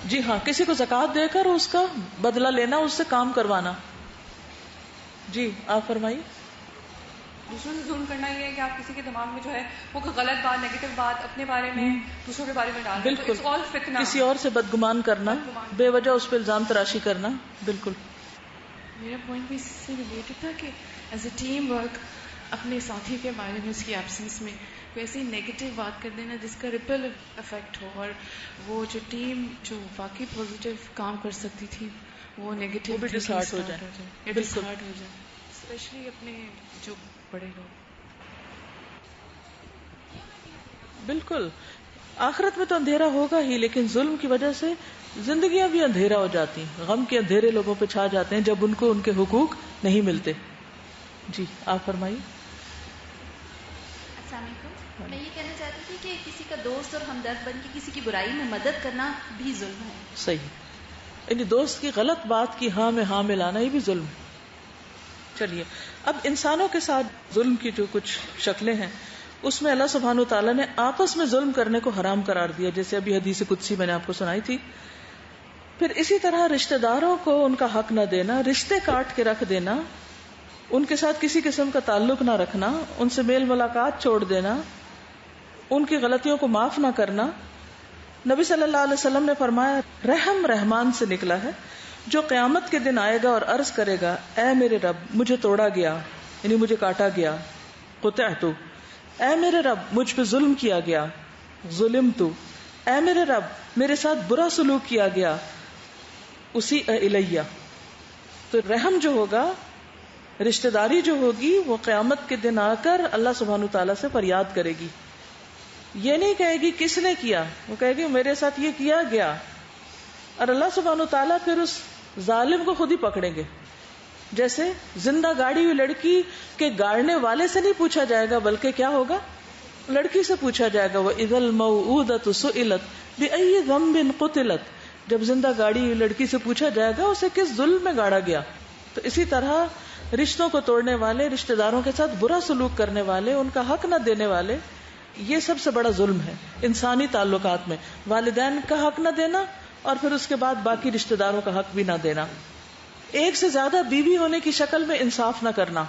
جی ہاں، کسی کو زکوٰۃ دے کر اس کا بدلہ لینا، اس سے کام کروانا. جی آپ فرمائیے. دوسروں سے ظلم کرنا یہ ہے کہ آپ کسی کے دماغ میں جو ہے وہ کوئی غلط بات، نیگیٹو بات اپنے بارے میں دوسروں کے بارے میں ڈال دیں. بالکل، تو فتنہ، کسی اور سے بدگمان کرنا، بے وجہ اس پہ الزام تراشی کرنا. بالکل. میرا پوائنٹ بھی اس سے ریلیٹڈ تھا کہ ایز اے ٹیم ورک اپنے ساتھی کے بارے میں اس کی ایبسنس میں کوئی ایسی نیگیٹو بات کر دینا جس کا ریپل افیکٹ ہو، اور وہ جو ٹیم جو واقعی پازیٹیو کام کر سکتی تھی وہ نیگیٹو بھی ڈسہارٹ ہو جائے. بالکل. ڈسہارٹ ہو جائے، اسپیشلی اپنے جو بڑے لوگ. بالکل. آخرت میں تو اندھیرا ہوگا ہی، لیکن ظلم کی وجہ سے زندگیاں بھی اندھیرا ہو جاتی ہیں، غم کے اندھیرے لوگوں پہ چھا جاتے ہیں جب ان کو ان کے حقوق نہیں ملتے. جی آپ فرمائیے. السلام علیکم. میں یہ کہنا چاہتی تھی کہ کسی کا دوست اور ہمدرد بن کے کسی کی برائی میں مدد کرنا بھی ظلم ہے. صحیح. یعنی دوست کی غلط بات کی ہاں میں ہاں ملانا یہ بھی ظلم ہے. چلیے اب انسانوں کے ساتھ ظلم کی جو کچھ شکلیں ہیں اس میں اللہ سبحانہ وتعالیٰ نے آپس میں ظلم کرنے کو حرام قرار دیا، جیسے ابھی حدیث قدسی میں نے آپ کو سنائی تھی. پھر اسی طرح رشتہ داروں کو ان کا حق نہ دینا، رشتے کاٹ کے رکھ دینا، ان کے ساتھ کسی قسم کا تعلق نہ رکھنا، ان سے میل ملاقات چھوڑ دینا، ان کی غلطیوں کو معاف نہ کرنا. نبی صلی اللہ علیہ وسلم نے فرمایا رحم رحمان سے نکلا ہے جو قیامت کے دن آئے گا اور عرض کرے گا اے میرے رب مجھے توڑا گیا، یعنی مجھے کاٹا گیا، قطعت، اے میرے رب مجھ پہ ظلم کیا گیا، ظلمت، اے میرے رب میرے ساتھ برا سلوک کیا گیا، اسی الیہ. تو رحم جو ہوگا، رشتہ داری جو ہوگی، وہ قیامت کے دن آ کر اللہ سبحانہ تعالیٰ سے فریاد کرے گی. یہ نہیں کہے گی کس نے کیا، وہ کہے گی میرے ساتھ یہ کیا گیا. اور اللہ سبحانہ تعالیٰ پھر اس ظالم کو خود ہی پکڑیں گے. جیسے زندہ گاڑی ہوئی لڑکی کے گاڑنے والے سے نہیں پوچھا جائے گا بلکہ کیا ہوگا، لڑکی سے پوچھا جائے گا. وَإِذَا الْمَوْءُودَةُ سُئِلَتْ بِأَيِّ ذَنبٍ قُتِلَتْ. جب زندہ گاڑی ہوئی لڑکی سے پوچھا جائے گا اسے کس ظلم میں گاڑا گیا. تو اسی طرح رشتوں کو توڑنے والے، رشتہ داروں کے ساتھ برا سلوک کرنے والے، ان کا حق نہ دینے والے، یہ سب سے بڑا ظلم ہے انسانی تعلقات میں. والدین کا حق نہ دینا اور پھر اس کے بعد باقی رشتہ داروں کا حق بھی نہ دینا. ایک سے زیادہ بیوی ہونے کی شکل میں انصاف نہ کرنا،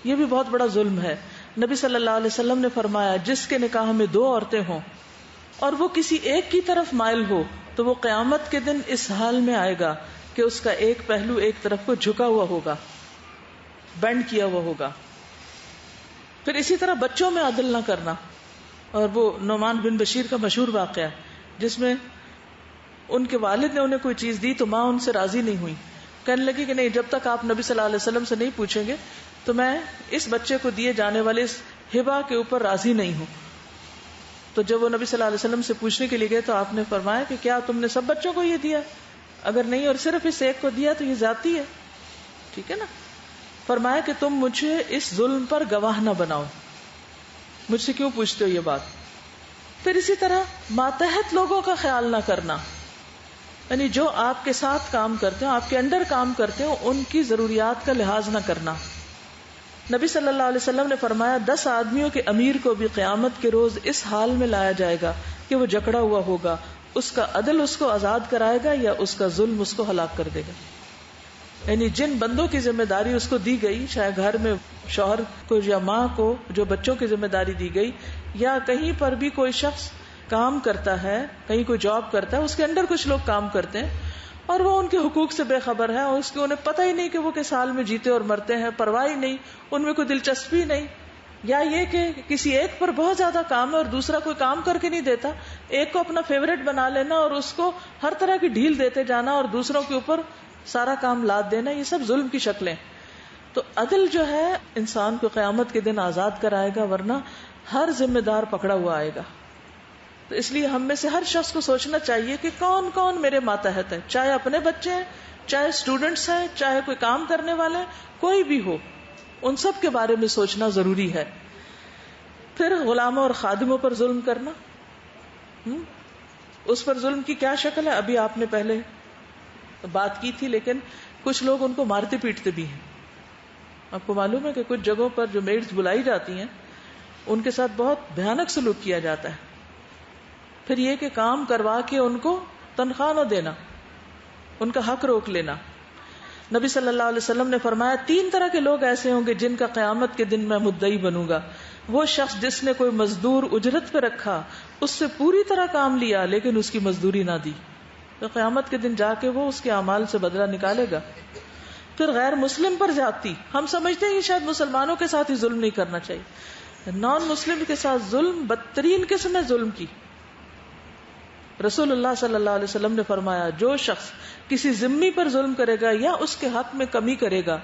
یہ بھی بہت بڑا ظلم ہے. نبی صلی اللہ علیہ وسلم نے فرمایا جس کے نکاح میں 2 عورتیں ہوں اور وہ کسی ایک کی طرف مائل ہو تو وہ قیامت کے دن اس حال میں آئے گا کہ اس کا ایک پہلو ایک طرف کو جھکا ہوا ہوگا، بینڈ کیا ہوا ہوگا. پھر اسی طرح بچوں میں عدل نہ کرنا، اور وہ نعمان بن بشیر کا مشہور واقعہ جس میں ان کے والد نے انہیں کوئی چیز دی تو ماں ان سے راضی نہیں ہوئی، کہنے لگی کہ نہیں، جب تک آپ نبی صلی اللہ علیہ وسلم سے نہیں پوچھیں گے تو میں اس بچے کو دیے جانے والے اس ہبہ کے اوپر راضی نہیں ہوں. تو جب وہ نبی صلی اللہ علیہ وسلم سے پوچھنے کے لیے گئے تو آپ نے فرمایا کہ کیا تم نے سب بچوں کو یہ دیا؟ اگر نہیں اور صرف اس ایک کو دیا تو یہ زیادتی ہے. ٹھیک ہے نا. فرمایا کہ تم مجھے اس ظلم پر گواہ نہ بناؤ، مجھ سے کیوں پوچھتے ہو یہ بات. پھر اسی طرح ماتحت لوگوں کا خیال نہ کرنا، یعنی جو آپ کے ساتھ کام کرتے ہو، آپ کے انڈر کام کرتے ہو، ان کی ضروریات کا لحاظ نہ کرنا. نبی صلی اللہ علیہ وسلم نے فرمایا 10 آدمیوں کے امیر کو بھی قیامت کے روز اس حال میں لایا جائے گا کہ وہ جکڑا ہوا ہوگا، اس کا عدل اس کو آزاد کرائے گا یا اس کا ظلم اس کو ہلاک کر دے گا. یعنی جن بندوں کی ذمہ داری اس کو دی گئی، چاہے گھر میں شوہر کو یا ماں کو جو بچوں کی ذمہ داری دی گئی، یا کہیں پر بھی کوئی شخص کام کرتا ہے، کہیں کوئی جاب کرتا ہے، اس کے اندر کچھ لوگ کام کرتے ہیں اور وہ ان کے حقوق سے بے خبر ہے، اور اس کے انہیں پتہ ہی نہیں کہ وہ کس حال میں جیتے اور مرتے ہیں، پرواہ نہیں، ان میں کوئی دلچسپی نہیں. یا یہ کہ کسی ایک پر بہت زیادہ کام ہے اور دوسرا کوئی کام کر کے نہیں دیتا، ایک کو اپنا فیوریٹ بنا لینا اور اس کو ہر طرح کی ڈھیل دیتے جانا اور دوسروں کے اوپر سارا کام لاد دینا، یہ سب ظلم کی شکلیں. تو عدل جو ہے انسان کو قیامت کے دن آزاد کرائے گا، ورنہ ہر ذمہ دار پکڑا ہوا آئے گا. تو اس لیے ہم میں سے ہر شخص کو سوچنا چاہیے کہ کون کون میرے ماتحت ہے، چاہے اپنے بچے ہیں، چاہے اسٹوڈنٹس ہیں، چاہے کوئی کام کرنے والا ہے، کوئی بھی ہو، ان سب کے بارے میں سوچنا ضروری ہے. پھر غلاموں اور خادموں پر ظلم کرنا، اس پر ظلم کی کیا شکل ہے ابھی آپ نے پہلے بات کی تھی، لیکن کچھ لوگ ان کو مارتے پیٹتے بھی ہیں. آپ کو معلوم ہے کہ کچھ جگہوں پر جو میڈز بلائی جاتی ہیں ان کے ساتھ بہت بھیانک سلوک کیا جاتا ہے. پھر یہ کہ کام کروا کے ان کو تنخواہ نہ دینا، ان کا حق روک لینا. نبی صلی اللہ علیہ وسلم نے فرمایا 3 طرح کے لوگ ایسے ہوں گے جن کا قیامت کے دن میں مدعی بنوں گا. وہ شخص جس نے کوئی مزدور اجرت پہ رکھا، اس سے پوری طرح کام لیا لیکن اس کی مزدوری نہ دی، تو قیامت کے دن جا کے وہ اس کے اعمال سے بدلہ نکالے گا. پھر غیر مسلم پر زیادتی، ہم سمجھتے ہیں کہ شاید مسلمانوں کے ساتھ ہی ظلم نہیں کرنا چاہیے، نان مسلم کے ساتھ ظلم بدترین قسم ہے ظلم کی. رسول اللہ صلی اللہ علیہ وسلم نے فرمایا جو شخص کسی ذمہ پر ظلم کرے گا یا اس کے حق میں کمی کرے گا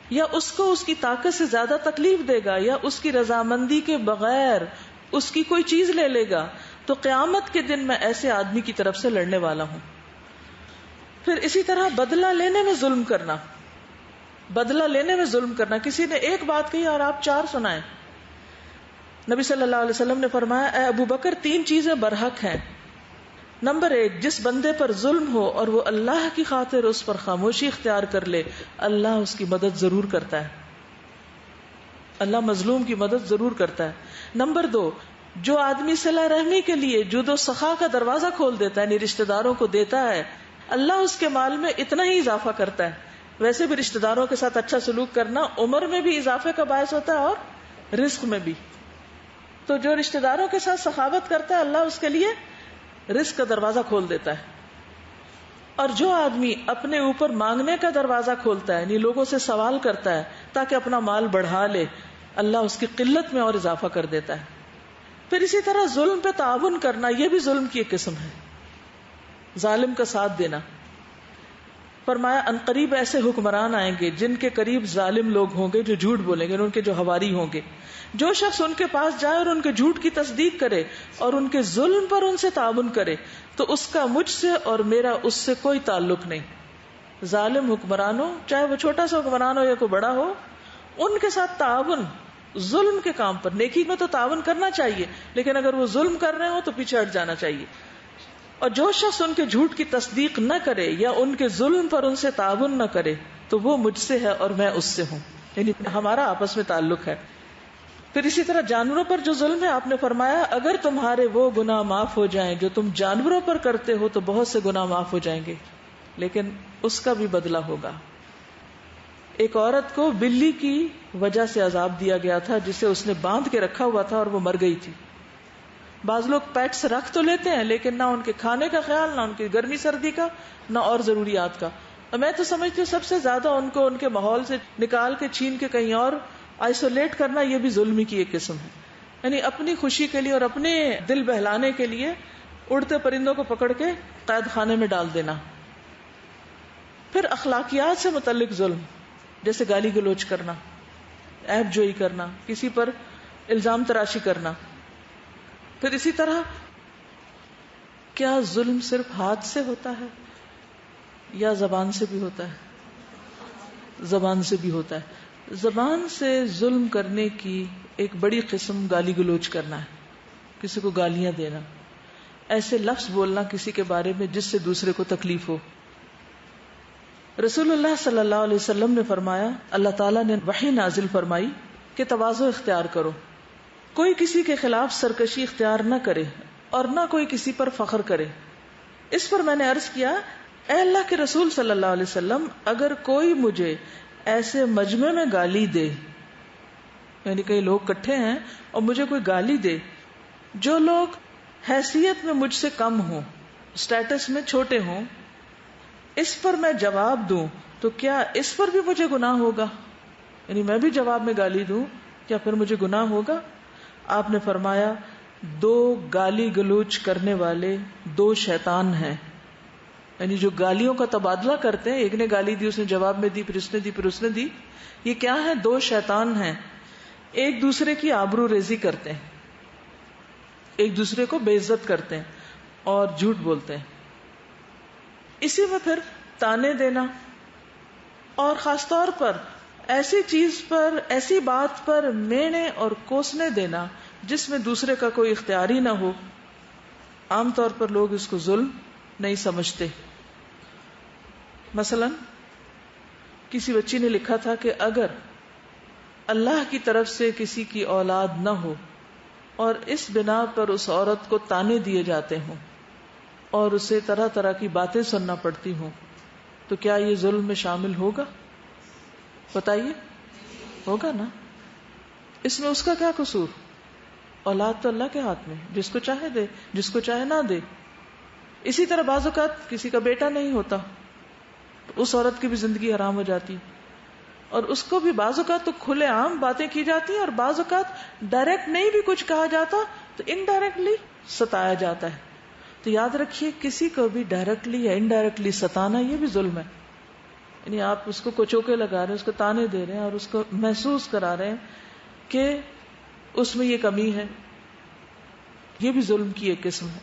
یا اس کو اس کی طاقت سے زیادہ تکلیف دے گا یا اس کی رضامندی کے بغیر اس کی کوئی چیز لے لے گا تو قیامت کے دن میں ایسے آدمی کی طرف سے لڑنے والا ہوں. پھر اسی طرح بدلہ لینے میں ظلم کرنا، بدلہ لینے میں ظلم کرنا، کسی نے ایک بات کہی اور آپ 4 سنائیں. نبی صلی اللہ علیہ وسلم نے فرمایا اے ابو بکر 3 چیزیں برحق ہیں. نمبر 1، جس بندے پر ظلم ہو اور وہ اللہ کی خاطر اس پر خاموشی اختیار کر لے، اللہ اس کی مدد ضرور کرتا ہے، اللہ مظلوم کی مدد ضرور کرتا ہے. نمبر 2، جو آدمی صلہ رحمی کے لیے جود و سخا کا دروازہ کھول دیتا ہے، یعنی رشتہ داروں کو دیتا ہے، اللہ اس کے مال میں اتنا ہی اضافہ کرتا ہے. ویسے بھی رشتہ داروں کے ساتھ اچھا سلوک کرنا عمر میں بھی اضافے کا باعث ہوتا ہے اور رزق میں بھی. تو جو رشتہ داروں کے ساتھ سخاوت کرتا ہے اللہ اس کے لیے رزق کا دروازہ کھول دیتا ہے. اور جو آدمی اپنے اوپر مانگنے کا دروازہ کھولتا ہے، یعنی لوگوں سے سوال کرتا ہے تاکہ اپنا مال بڑھا لے، اللہ اس کی قلت میں اور اضافہ کر دیتا ہے. پھر اسی طرح ظلم پہ تعاون کرنا، یہ بھی ظلم کی ایک قسم ہے، ظالم کا ساتھ دینا. فرمایا عنقریب ایسے حکمران آئیں گے جن کے قریب ظالم لوگ ہوں گے جو جھوٹ بولیں گے، ان کے جو ہواری ہوں گے. جو شخص ان کے پاس جائے اور ان کے جھوٹ کی تصدیق کرے اور ان کے ظلم پر ان سے تعاون کرے تو اس کا مجھ سے اور میرا اس سے کوئی تعلق نہیں. ظالم حکمران ہو، چاہے وہ چھوٹا سا حکمران ہو یا کوئی بڑا ہو، ان کے ساتھ تعاون ظلم کے کام پر، نیکی میں تو تعاون کرنا چاہیے لیکن اگر وہ ظلم کر رہے ہو تو پیچھے ہٹ جانا چاہیے. اور جو شخص ان کے جھوٹ کی تصدیق نہ کرے یا ان کے ظلم پر ان سے تعاون نہ کرے تو وہ مجھ سے ہے اور میں اس سے ہوں، یعنی ہمارا آپس میں تعلق ہے. پھر اسی طرح جانوروں پر جو ظلم ہے، آپ نے فرمایا اگر تمہارے وہ گناہ معاف ہو جائیں جو تم جانوروں پر کرتے ہو تو بہت سے گناہ معاف ہو جائیں گے، لیکن اس کا بھی بدلہ ہوگا. ایک عورت کو بلی کی وجہ سے عذاب دیا گیا تھا جسے اس نے باندھ کے رکھا ہوا تھا اور وہ مر گئی تھی. بعض لوگ پیٹس رکھ تو لیتے ہیں لیکن نہ ان کے کھانے کا خیال، نہ ان کی گرمی سردی کا، نہ اور ضروریات کا. اور میں تو سمجھتی ہوں سب سے زیادہ ان کو ان کے ماحول سے نکال کے چھین کے کہیں اور آئسولیٹ کرنا، یہ بھی ظلم کی ایک قسم ہے. یعنی اپنی خوشی کے لیے اور اپنے دل بہلانے کے لیے اڑتے پرندوں کو پکڑ کے قید خانے میں ڈال دینا. پھر اخلاقیات سے متعلق ظلم، جیسے گالی گلوچ کرنا، عیب جوئی کرنا، کسی پر الزام تراشی کرنا. پھر اسی طرح کیا ظلم صرف ہاتھ سے ہوتا ہے یا زبان سے بھی ہوتا ہے؟ زبان سے بھی ہوتا ہے. زبان سے ظلم کرنے کی ایک بڑی قسم گالی گلوچ کرنا ہے، کسی کو گالیاں دینا، ایسے لفظ بولنا کسی کے بارے میں جس سے دوسرے کو تکلیف ہو. رسول اللہ صلی اللہ علیہ وسلم نے فرمایا، اللہ تعالیٰ نے وحی نازل فرمائی کہ تواضع اختیار کرو، کوئی کسی کے خلاف سرکشی اختیار نہ کرے اور نہ کوئی کسی پر فخر کرے. اس پر میں نے عرض کیا اے اللہ کے رسول صلی اللہ علیہ وسلم، اگر کوئی مجھے ایسے مجمع میں گالی دے، یعنی کئی لوگ کٹھے ہیں اور مجھے کوئی گالی دے، جو لوگ حیثیت میں مجھ سے کم ہوں، اسٹیٹس میں چھوٹے ہوں، اس پر میں جواب دوں تو کیا اس پر بھی مجھے گناہ ہوگا؟ یعنی میں بھی جواب میں گالی دوں، کیا پھر مجھے گناہ ہوگا؟ آپ نے فرمایا 2 گالی گلوچ کرنے والے 2 شیطان ہیں. یعنی جو گالیوں کا تبادلہ کرتے ہیں، ایک نے گالی دی، اس نے جواب میں دی، پھر اس نے دی، پھر اس نے دی، یہ کیا ہے؟ 2 شیطان ہیں، ایک دوسرے کی آبرو ریزی کرتے ہیں. ایک دوسرے کو بے عزت کرتے ہیں اور جھوٹ بولتے ہیں. اسی میں پھر تانے دینا، اور خاص طور پر ایسی چیز پر، ایسی بات پر مینے اور کوسنے دینا جس میں دوسرے کا کوئی اختیار ہی نہ ہو. عام طور پر لوگ اس کو ظلم نہیں سمجھتے. مثلا کسی بچی نے لکھا تھا کہ اگر اللہ کی طرف سے کسی کی اولاد نہ ہو اور اس بنا پر اس عورت کو تانے دیے جاتے ہوں اور اسے طرح طرح کی باتیں سننا پڑتی ہوں تو کیا یہ ظلم میں شامل ہوگا؟ بتائیے، ہوگا نا. اس میں اس کا کیا قصور؟ اولاد تو اللہ کے ہاتھ میں، جس کو چاہے دے، جس کو چاہے نہ دے. اسی طرح بعض اوقات کسی کا بیٹا نہیں ہوتا تو اس عورت کی بھی زندگی حرام ہو جاتی، اور اس کو بھی بعض اوقات تو کھلے عام باتیں کی جاتی ہیں، اور بعض اوقات ڈائریکٹ نہیں بھی کچھ کہا جاتا تو انڈائریکٹلی ستایا جاتا ہے. تو یاد رکھیے، کسی کو بھی ڈائریکٹلی یا انڈائریکٹلی ستانا یہ بھی ظلم ہے. یعنی آپ اس کو کچوکے لگا رہے ہیں، اس کو تانے دے رہے ہیں اور اس کو محسوس کرا رہے ہیں کہ اس میں یہ کمی ہے، یہ بھی ظلم کی ایک قسم ہے.